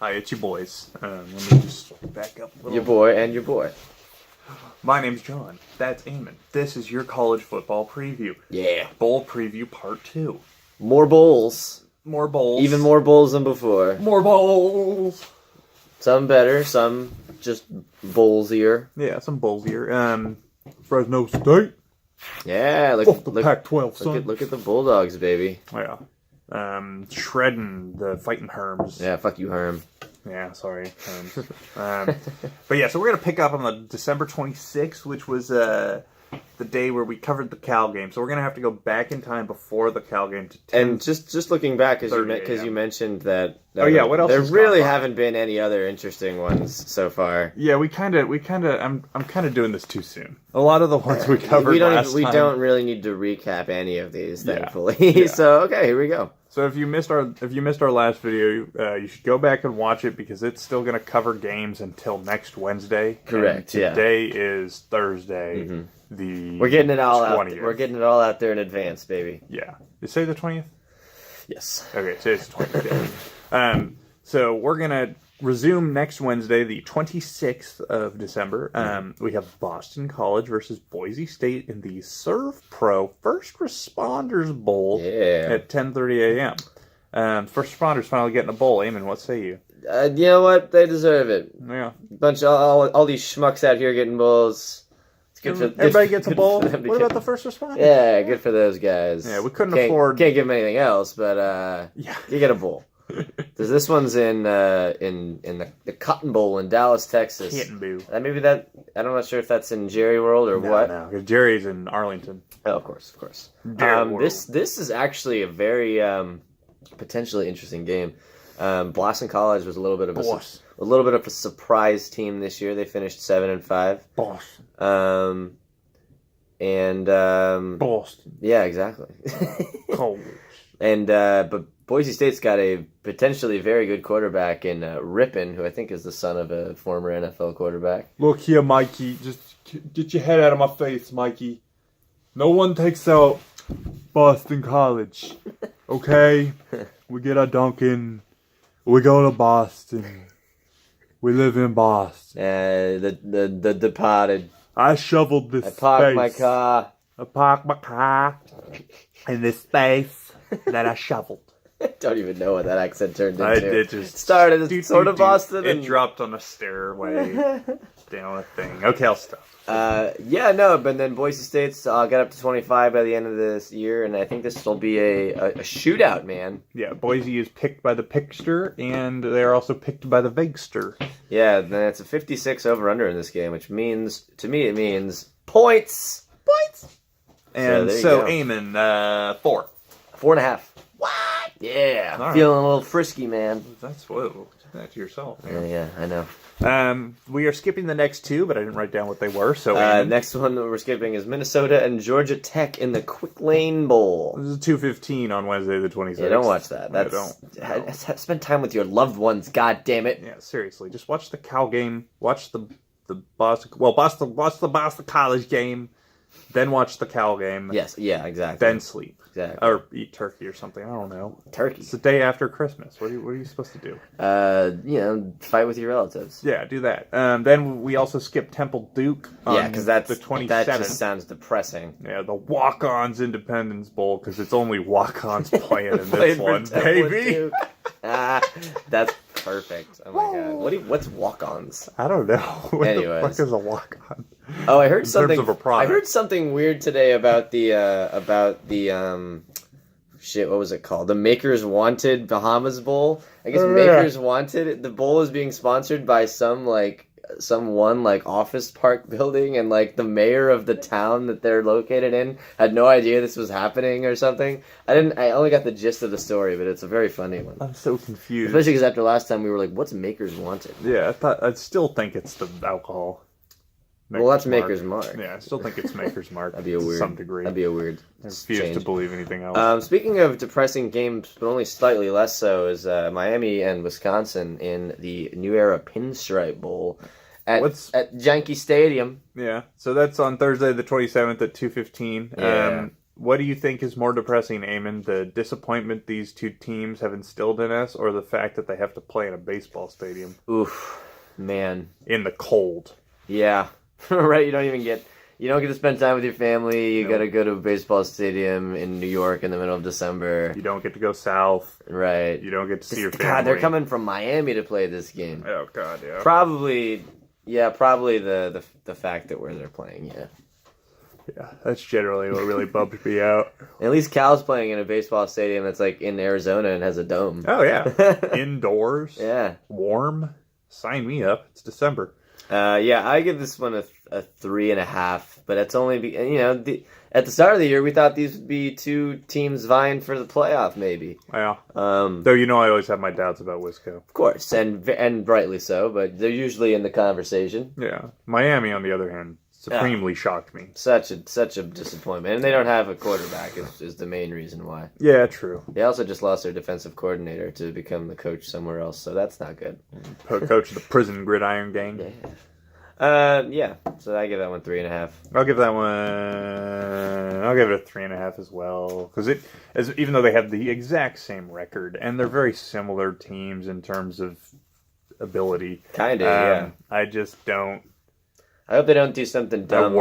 Hi, it's your boys. Let me just back up a little. Your boy and your boy. My name's John. That's Eamon. This is your college football preview. Yeah. Bowl preview part 2. More bowls. More bowls. Even more bowls than before. More bowls. Some better, some just bowlsier. Yeah, some bowls here. Fresno State. Yeah, Off the Pac-12, son. Look at the Bulldogs, baby. Yeah. Shredding the fighting Herms. Yeah, fuck you, Herm. Yeah, sorry. But yeah, so we're going to pick up on the December 26th, which was the day where we covered the Cal game. So we're going to have to go back in time before the Cal game to 10. And just looking back, because you mentioned that. Oh yeah, what else? There really haven't been any other interesting ones so far. Yeah, I'm kind of doing this too soon. A lot of the ones we covered we last don't time. really need to recap any of these, thankfully. Yeah. So okay, here we go. So if you missed our last video, you should go back and watch it because it's still going to cover games until next Wednesday. Correct. And today is Thursday. Mm-hmm. We're getting it all 20th. out. We're getting it all out there in advance, baby. Yeah. Did you say the 20th? Yes. Okay, today's the 20th. So we're gonna resume next Wednesday, the 26th of December. We have Boston College versus Boise State in the Serve Pro First Responders Bowl at 10:30 a.m. First Responders finally getting a bowl. Eamon, what say you? You know what? They deserve it. Yeah. Bunch of all these schmucks out here getting bowls. It's good for everybody gets a bowl. What about the first responders? Yeah, good for those guys. Yeah, we couldn't afford. Can't give them anything else, but yeah, you get a bowl. This one's in the Cotton Bowl in Dallas, Texas. Maybe that I'm not sure if that's in Jerry World or what. No, because Jerry's in Arlington. Oh, of course. This is actually a very potentially interesting game. Boston College was a little bit of a surprise team this year. They finished 7-5. Boston. Boston. Yeah, exactly. College. But Boise State's got a potentially very good quarterback in Rippon, who I think is the son of a former NFL quarterback. Look here, Mikey. Just get your head out of my face, Mikey. No one takes out Boston College. Okay? We get our Dunkin'. We go to Boston. We live in Boston. The departed. I shoveled this space. I parked my car in this space that I shoveled. I don't even know what that accent turned into. It just started as sort of Boston. It dropped on a stairway down a thing. Okay, I'll stop. But then Boise State's got up to 25 by the end of this year, and I think this will be a shootout, man. Yeah, Boise is picked by the Pickster, and they're also picked by the Vegster. Yeah, then it's a 56 over-under in this game, which means, to me, it means points! Points! And so Eamon, 4.5. What? Yeah, right. Feeling a little frisky, man. That's do that to yourself, man. Yeah, I know. We are skipping the next two, but I didn't write down what they were. So next one that we're skipping is Minnesota and Georgia Tech in the Quick Lane Bowl. This is 2:15 on Wednesday the 26th. Yeah, don't watch that. Spend time with your loved ones. God damn it. Yeah, seriously, just watch the Cal game. Watch the Boston. Well, watch the Boston College game. Then watch the Cal game. Yes, yeah, exactly. Then sleep. Exactly. Or eat turkey or something. I don't know. Turkey. It's the day after Christmas. What are you supposed to do? Fight with your relatives. Yeah, do that. Then we also skipped Temple Duke. Because that's the 27th. That just sounds depressing. Yeah, the Walk-Ons Independence Bowl because it's only Walk-Ons playing in this one, baby. That's perfect. Oh my god. What's Walk-Ons? I don't know. Anyways, what the fuck is a Walk-On? Oh, I heard something. Terms of a product. I heard something weird today about the shit. What was it called? The Makers Wanted Bahamas Bowl. I guess Makers Wanted. The bowl is being sponsored by some office park building, and the mayor of the town that they're located in had no idea this was happening or something. I only got the gist of the story, but it's a very funny one. I'm so confused. Especially because after last time we were like, "What's Makers Wanted?" Yeah, I still think it's the alcohol. That's Maker's Mark. Yeah, I still think it's Maker's Mark. That'd be a weird. To some degree. That'd be a weird. I refuse to believe anything else. Speaking of depressing games, but only slightly less so, is Miami and Wisconsin in the New Era Pinstripe Bowl at Yankee Stadium. Yeah, so that's on Thursday the 27th at 2:15. Yeah. what do you think is more depressing, Eamon? The disappointment these two teams have instilled in us, or the fact that they have to play in a baseball stadium? Oof, man. In the cold. Yeah, right. You don't get to spend time with your family. You got to go to a baseball stadium in New York in the middle of December. You don't get to go south. Right. You don't get to see your family. God, they're coming from Miami to play this game. Oh God, yeah. Probably the fact that where they're playing. Yeah. Yeah, that's generally what really bummed me out. At least Cal's playing in a baseball stadium that's like in Arizona and has a dome. Oh yeah, indoors. Yeah, warm. Sign me up. It's December. Yeah, I give this one a 3.5, but it's only at the start of the year we thought these would be two teams vying for the playoff, maybe. Yeah. Though I always have my doubts about Wisco. Of course, and rightly so, but they're usually in the conversation. Yeah, Miami on the other hand supremely shocked me. Such a disappointment, and they don't have a quarterback is the main reason why. Yeah, true. They also just lost their defensive coordinator to become the coach somewhere else, so that's not good. Coach of the prison gridiron gang. Yeah. So I give that one 3.5. I'll give it a 3.5 as well, because even though they have the exact same record and they're very similar teams in terms of ability, kind of. Yeah. I just don't. I hope they don't do something dumb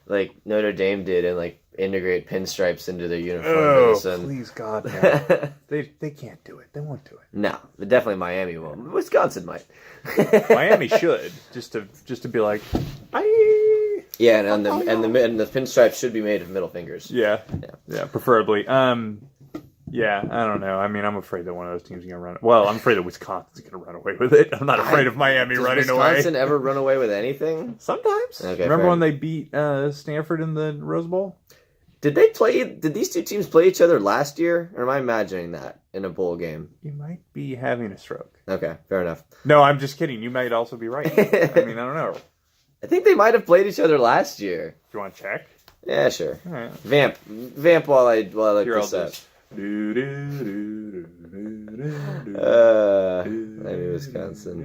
like Notre Dame did and like integrate pinstripes into their uniform. Oh, please God, no. They can't do it. They won't do it. No, but definitely Miami won't. Wisconsin might. Miami should just to be like, bye. Yeah, and the pinstripes should be made of middle fingers. Yeah, preferably. Yeah, I don't know. I mean, I'm afraid that one of those teams is going to run. Well, I'm afraid that Wisconsin's going to run away with it. I'm not afraid of Miami running away. Does Wisconsin ever run away with anything? Sometimes. Okay, remember when they beat Stanford in the Rose Bowl? Did these two teams play each other last year? Or am I imagining that in a bowl game? You might be having a stroke. Okay, fair enough. No, I'm just kidding. You might also be right. I mean, I don't know. I think they might have played each other last year. Do you want to check? Yeah, sure. All right. Vamp while I look this up. Maybe Wisconsin.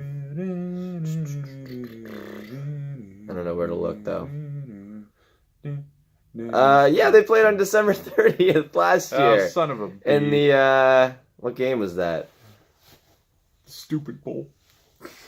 I don't know where to look though. Yeah, they played on December 30th last year. Oh, son of a bitch. In the what game was that? Stupid bowl.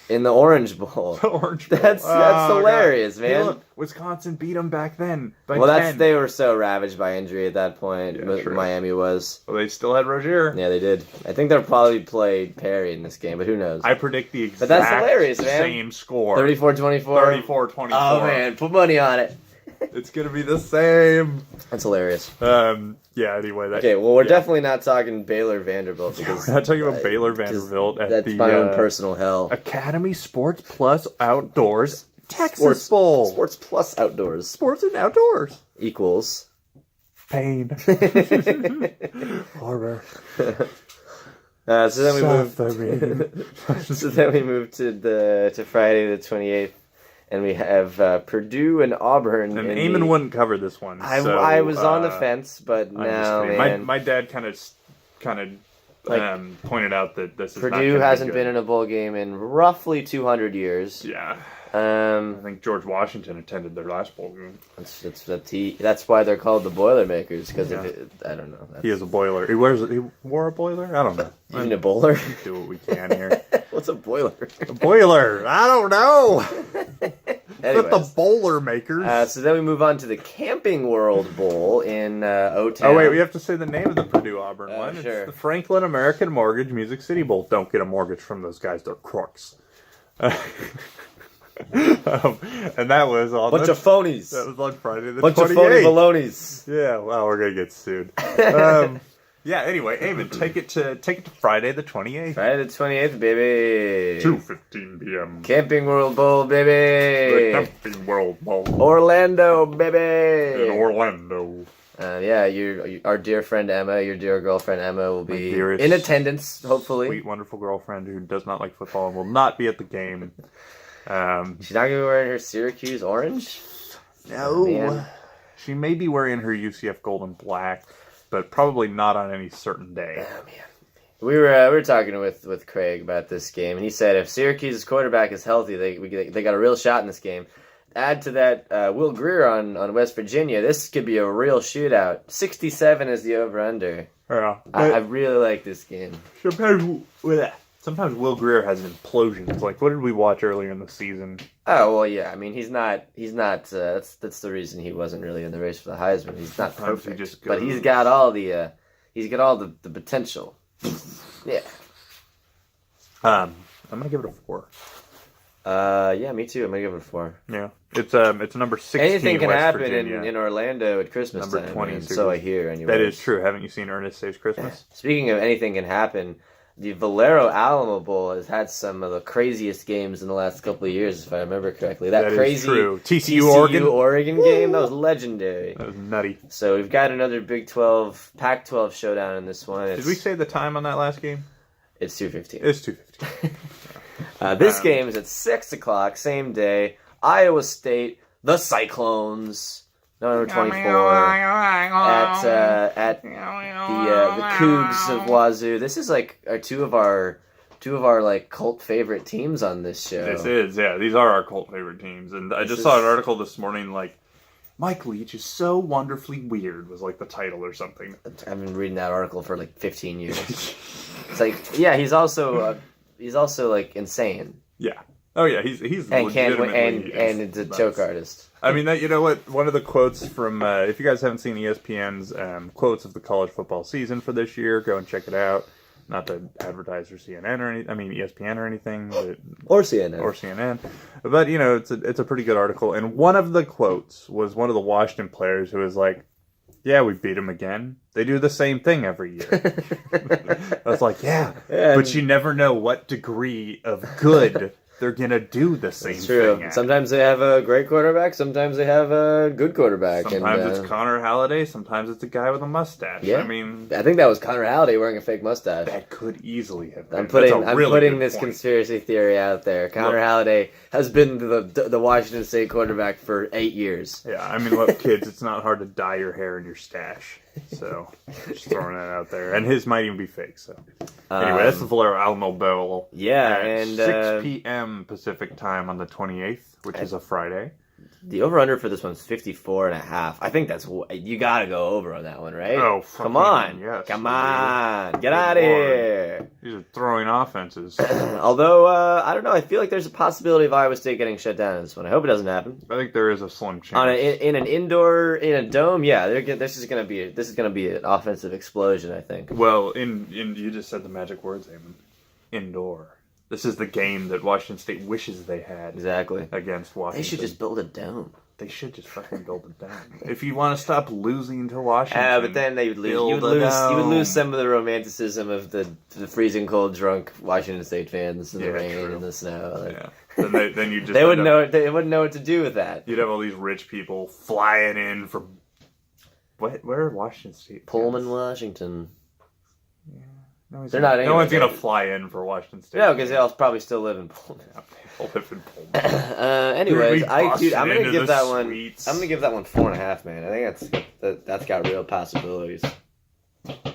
In the Orange Bowl. The Orange Bowl. That's hilarious, God. Man. Hey, look, Wisconsin beat them back then. By 10. They were so ravaged by injury at that point. Yeah, Miami was. Well, they still had Rozier. Yeah, they did. I think they'll probably play Perry in this game, but who knows? I predict the exact that's hilarious, man. Same score. 34-24. 34-24. Oh man, put money on it. It's gonna be the same. That's hilarious. Yeah. Anyway. Okay. Well, we're definitely not talking Baylor Vanderbilt because we're not talking about Baylor Vanderbilt at that's my own personal hell. Academy Sports Plus Outdoors Texas Bowl. Sports Plus Outdoors. Sports and outdoors equals pain. Horror. So then we move to Friday the 28th. And we have Purdue and Auburn. And Eamon wouldn't cover this one. I was on the fence, but now, man. My dad kind of pointed out that this is Purdue hasn't been in a bowl game in roughly 200 years. Yeah. I think George Washington attended their last bowl game. That's why they're called the Boilermakers, because I don't know. He is a boiler. He wore a boiler? I don't know. Even a bowler? We do what we can here. What's a boiler? A boiler. I don't know. Anyways, the Boilermakers. So then we move on to the Camping World Bowl in O-Town. Oh, wait, we have to say the name of the Purdue-Auburn one. Sure. It's the Franklin American Mortgage Music City Bowl. Don't get a mortgage from those guys. They're crooks. And that was on bunch of phonies. That was on Friday the 28th. Bunch of phony balonies. Yeah, well, we're gonna get sued. Yeah. Anyway, Eamon, take it to Friday the 28th. Friday the 28th, baby. 2:15 p.m. Camping World Bowl, baby. The Camping World Bowl. Orlando, baby. In Orlando. Our dear friend Emma, your dear girlfriend Emma, will be in attendance. Hopefully, sweet, wonderful girlfriend who does not like football and will not be at the game. She's not gonna be wearing her Syracuse orange. No, she may be wearing her UCF gold and black, but probably not on any certain day. Oh man, we were talking with Craig about this game, and he said if Syracuse's quarterback is healthy, they got a real shot in this game. add to that Will Greer on West Virginia. This could be a real shootout. 67 is the over-under. Yeah. I really like this game. Sometimes Will Greer has implosions. Like, what did we watch earlier in the season? Oh, well, yeah. I mean, he's not, that's the reason he wasn't really in the race for the Heisman. He's not perfect, but he's got all the potential. Yeah. I'm going to give it a 4. Yeah, me too. I'm going to give it a 4. Yeah. It's number 16. Anything can West happen Virginia. in Orlando at Christmas Number time. 20. Man. So I hear, anyway. That is true. Haven't you seen Ernest Saves Christmas? Speaking of anything can happen, the Valero Alamo Bowl has had some of the craziest games in the last couple of years, if I remember correctly. That crazy is true. TCU Oregon game, that was legendary. That was nutty. So we've got another Big 12, Pac-12 showdown in this one. Did we say the time on that last game? It's 2:15. It's 2:15. This game is at 6 o'clock, same day. Iowa State, the Cyclones, November 24, at the Cougs of Wazoo. This is like two of our like cult favorite teams on this show. This is, yeah. These are our cult favorite teams. And I just saw an article this morning like, Mike Leach is so wonderfully weird was like the title or something. I've been reading that article for like 15 years. It's like, yeah, he's also like insane. Yeah. Oh yeah, he's and it's a joke artist. I mean, that, you know what? One of the quotes from if you guys haven't seen ESPN's quotes of the college football season for this year, go and check it out. Not to advertise for CNN or ESPN or anything, but, or CNN. But you know, it's a pretty good article. And one of the quotes was one of the Washington players who was like, "Yeah, we beat them again. They do the same thing every year." I was like, "Yeah, but you never know what degree of good." They're going to do the same thing. True. Sometimes they have a great quarterback. Sometimes they have a good quarterback. Sometimes it's Connor Halliday. Sometimes it's a guy with a mustache. Yeah. I mean, I think that was Connor Halliday wearing a fake mustache. That could easily have been. I'm putting this conspiracy theory out there. Connor Halliday has been the Washington State quarterback for 8 years. Yeah, I mean, look, kids, it's not hard to dye your hair and your stash. So, just throwing that out there. And his might even be fake, so. Anyway, that's the Valero Alamo Bowl. Yeah, at and 6 p.m. Pacific time on the 28th, which is a Friday. The over-under for this one's 54.5. I think that's... You gotta go over on that one, right? Oh, come on. Yes, come on. Get out of here. These are throwing offenses. Although, I don't know. I feel like there's a possibility of Iowa State getting shut down in this one. I hope it doesn't happen. I think there is a slim chance. In a dome, yeah. This is gonna be an offensive explosion, I think. Well, you just said the magic words, Eamon. Indoor. This is the game that Washington State wishes they had. Exactly. Against Washington. They should just build a dome. They should just fucking build a dome. If you want to stop losing to Washington, but then they would lose. You would lose some of the romanticism of the freezing cold, drunk Washington State fans in the rain and the snow. Like, yeah. Then you just they wouldn't know what to do with that. You'd have all these rich people flying in from where Washington State? Pullman, Washington. Yeah. No one's going to fly in for Washington State. No, because they all probably still live in Pullman. Yeah, they'll live in Pullman. Anyways, I'm going to give that one. I'm going to give that one 4.5, man. I think that's got real possibilities. Let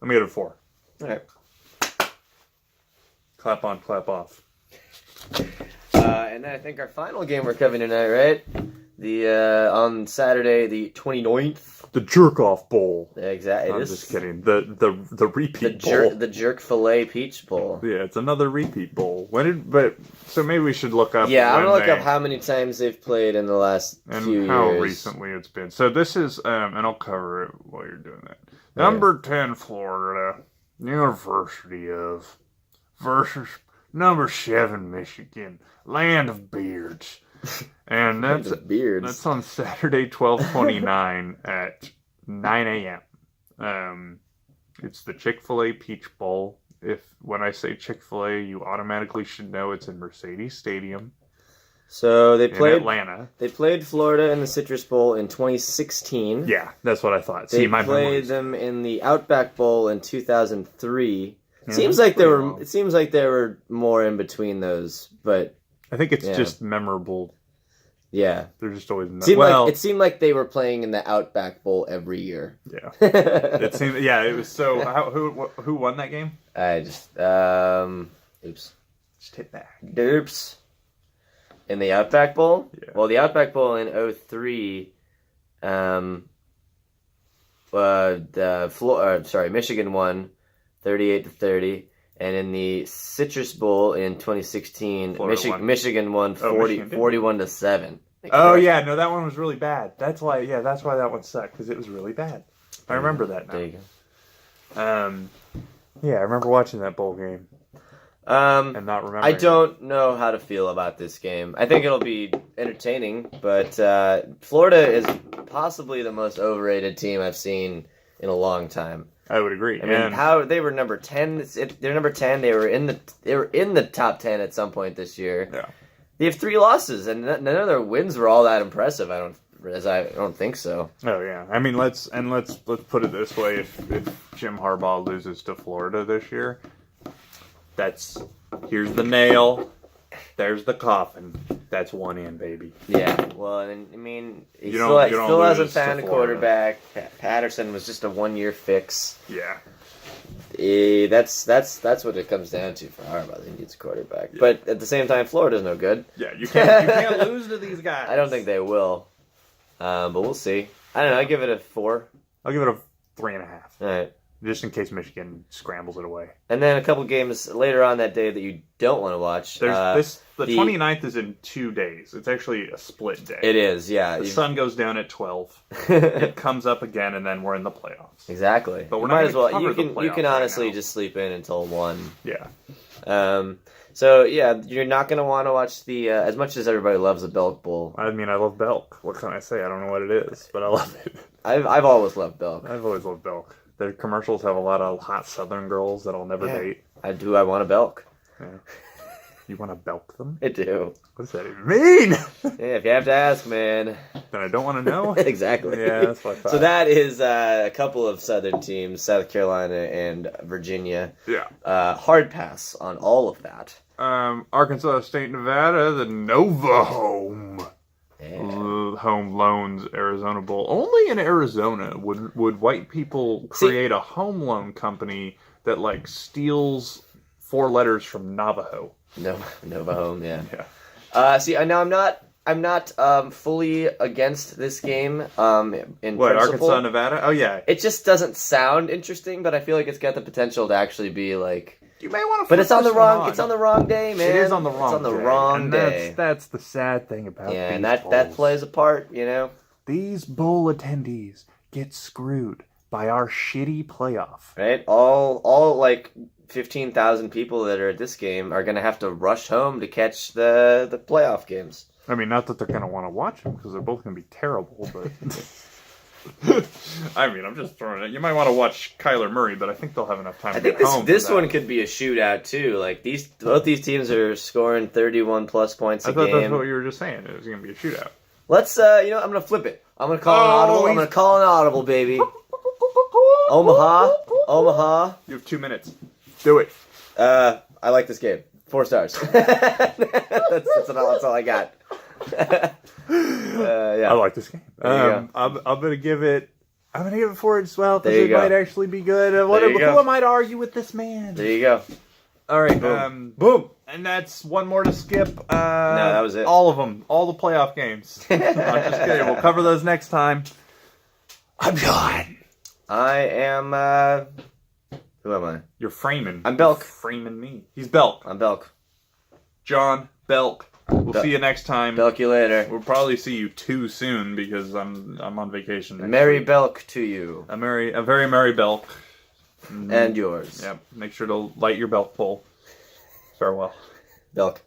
me get a 4. All right. Clap on, clap off. And then I think our final game we're covering tonight, right? The on Saturday, the 29th. The Jerk Off Bowl. Exactly. I'm just kidding. The repeat bowl. The Jerk Filet Peach Bowl. Yeah, it's another repeat bowl. So maybe we should look up. Yeah, I'm gonna look up how many times they've played in the last few years. And how recently it's been. So this is, and I'll cover it while you're doing that. Number 10, Florida, University of, versus number 7, Michigan, Land of Beards. And that's on Saturday, 12/29 at 9 a.m. It's the Chick-fil-A Peach Bowl. When I say Chick-fil-A, you automatically should know it's in Mercedes Stadium. So they played Atlanta. They played Florida in the Citrus Bowl in 2016. Yeah, that's what I thought. They played them in the Outback Bowl in 2003. Yeah, seems like there were more in between those, but I think it's just memorable. Yeah, they're just always. It seemed like they were playing in the Outback Bowl every year. Yeah, it seemed. Yeah, it was so. Who won that game? It Oops. Just hit back. Oops. In the Outback Bowl? Yeah. Well, the Outback Bowl in 03, Michigan won 38-30. And in the Citrus Bowl in 2016, Michigan won 41-7. Oh yeah, no, that one was really bad. That's why that one sucked, because it was really bad. I remember that now. There you go. Yeah, I remember watching that bowl game. And not remembering. I don't know how to feel about this game. I think it'll be entertaining, but Florida is possibly the most overrated team I've seen in a long time. I would agree. I mean, how they were number 10. They're number 10. They were in the top 10 at some point this year. Yeah. They have 3 losses, and none of their wins were all that impressive. I don't think so. Oh yeah. I mean, let's put it this way: if Jim Harbaugh loses to Florida this year, here's the nail, there's the coffin. That's one in, baby. Yeah. Well, I mean, he you still don't hasn't found a quarterback. Patterson was just a 1-year fix. Yeah. That's what it comes down to for Harbaugh. He needs a quarterback, yeah. But at the same time, Florida's no good. Yeah, you can't lose to these guys. I don't think they will, but we'll see. I don't know. I give it a 4. I'll give it a 3.5. All right. Just in case Michigan scrambles it away. And then a couple games later on that day that you don't want to watch. The 29th is in 2 days. It's actually a split day. It is, yeah. The sun goes down at 12. It comes up again, and then we're in the playoffs. Exactly. But we're might not as well. You can right honestly now. just sleep in until 1. Yeah. So yeah, you're not going to want to watch the as much as everybody loves the Belk Bowl. I mean, I love Belk. What can I say? I don't know what it is, but I love it. I've always loved Belk. I've always loved Belk. Their commercials have a lot of hot Southern girls that I'll never date. I want a Belk. Yeah. You want to Belk them? I do. What does that even mean? Yeah, if you have to ask, man. Then I don't want to know? Exactly. Yeah, that's what I thought. So that is a couple of Southern teams, South Carolina and Virginia. Yeah. Hard pass on all of that. Arkansas State, Nevada, the Nova Home. Yeah. Home Loans Arizona Bowl. Only in Arizona would white people create a home loan company that like steals 4 letters from Navajo. No, Nova Home, yeah. Yeah. I know I'm not fully against this game. In what, principle. Arkansas, Nevada? Oh yeah. It just doesn't sound interesting, but I feel like it's got the potential to actually be like. You may want to. But it's on the wrong. It's on the wrong day, man. It is on the wrong. It's on the day. wrong and day. That's the sad thing about yeah, these and that bowls. plays a part, you know. These bowl attendees get screwed by our shitty playoff. Right, all like 15,000 people that are at this game are gonna have to rush home to catch the playoff games. I mean, not that they're gonna want to watch them because they're both gonna be terrible, but. I mean, I'm just throwing it. You might want to watch Kyler Murray, but I think they'll have enough time to get home. This one could be a shootout too. Like both these teams are scoring 31 plus points a game. I thought that's what you were just saying. It was going to be a shootout. Let's, I'm gonna flip it. I'm gonna call an audible. I'm gonna call an audible, baby. Omaha. You have 2 minutes. Do it. I like this game. 4 stars. that's all I got. Yeah. I like this game. I'm gonna give it 4 as well because it might actually be good. Who am I to argue with this man? There you go. All right. Boom. And that's one more to skip. No, that was it. All of them. All the playoff games. I'm just kidding. We'll cover those next time. I'm John. I am. Who am I? You're Freeman. I'm Belk. Freeman me. He's Belk. I'm Belk. John Belk. We'll see you next time. Belk you later. We'll probably see you too soon because I'm on vacation next Merry week. Belk to you. A very merry Belk. And yours. Yep. Make sure to light your Belk pole. Farewell. Belk.